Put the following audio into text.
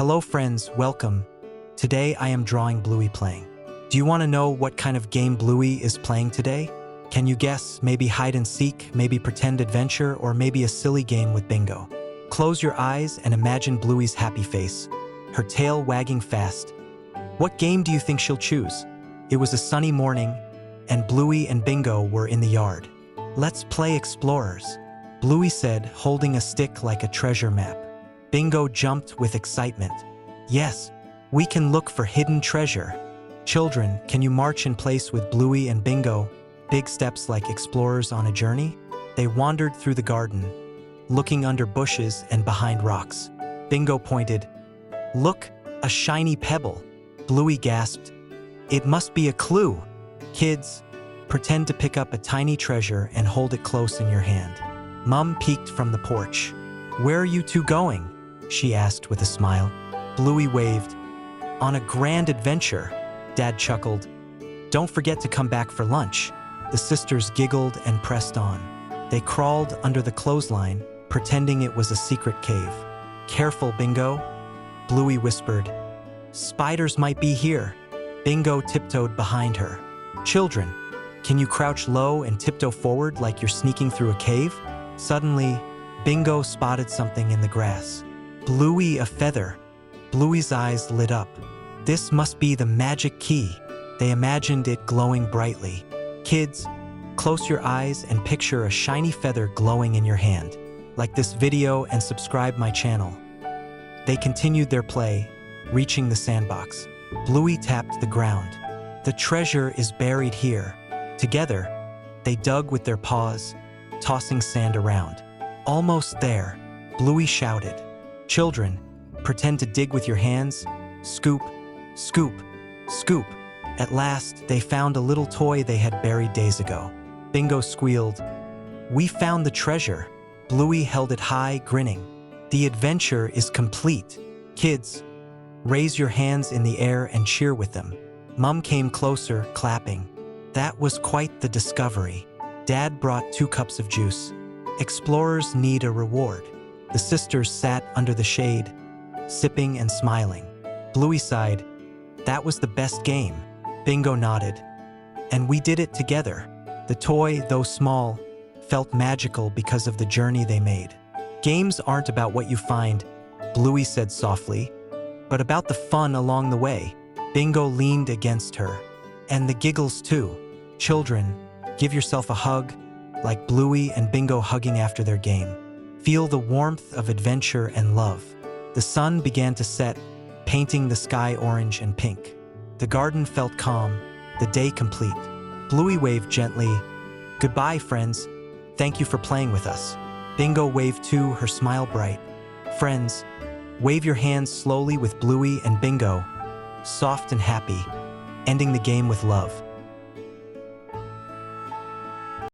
Hello friends, welcome. Today I am drawing Bluey playing. Do you want to know what kind of game Bluey is playing today? Can you guess? Maybe hide and seek, maybe pretend adventure, or maybe a silly game with Bingo. Close your eyes and imagine Bluey's happy face, her tail wagging fast. What game do you think she'll choose? It was a sunny morning, and Bluey and Bingo were in the yard. Let's play explorers, Bluey said, holding a stick like a treasure map. Bingo jumped with excitement. Yes, we can look for hidden treasure. Children, can you march in place with Bluey and Bingo? Big steps like explorers on a journey? They wandered through the garden, looking under bushes and behind rocks. Bingo pointed. Look, a shiny pebble. Bluey gasped. It must be a clue. Kids, pretend to pick up a tiny treasure and hold it close in your hand. Mum peeked from the porch. Where are you two going? She asked with a smile. Bluey waved. On a grand adventure, Dad chuckled. Don't forget to come back for lunch. The sisters giggled and pressed on. They crawled under the clothesline, pretending it was a secret cave. Careful, Bingo, Bluey whispered. Spiders might be here. Bingo tiptoed behind her. Children, can you crouch low and tiptoe forward like you're sneaking through a cave? Suddenly, Bingo spotted something in the grass. Bluey, a feather. Bluey's eyes lit up. This must be the magic key. They imagined it glowing brightly. Kids, close your eyes and picture a shiny feather glowing in your hand. Like this video and subscribe my channel. They continued their play, reaching the sandbox. Bluey tapped the ground. The treasure is buried here. Together, they dug with their paws, tossing sand around. Almost there, Bluey shouted. Children, pretend to dig with your hands. Scoop, scoop, scoop. At last, they found a little toy they had buried days ago. Bingo squealed. We found the treasure. Bluey held it high, grinning. The adventure is complete. Kids, raise your hands in the air and cheer with them. Mum came closer, clapping. That was quite the discovery. Dad brought 2 cups of juice. Explorers need a reward. The sisters sat under the shade, sipping and smiling. Bluey sighed. That was the best game. Bingo nodded. And we did it together. The toy, though small, felt magical because of the journey they made. Games aren't about what you find, Bluey said softly, but about the fun along the way. Bingo leaned against her. And the giggles too. Children, give yourself a hug, like Bluey and Bingo hugging after their game. Feel the warmth of adventure and love. The sun began to set, painting the sky orange and pink. The garden felt calm, the day complete. Bluey waved gently. Goodbye, friends. Thank you for playing with us. Bingo waved too, her smile bright. Friends, wave your hands slowly with Bluey and Bingo, soft and happy, ending the game with love.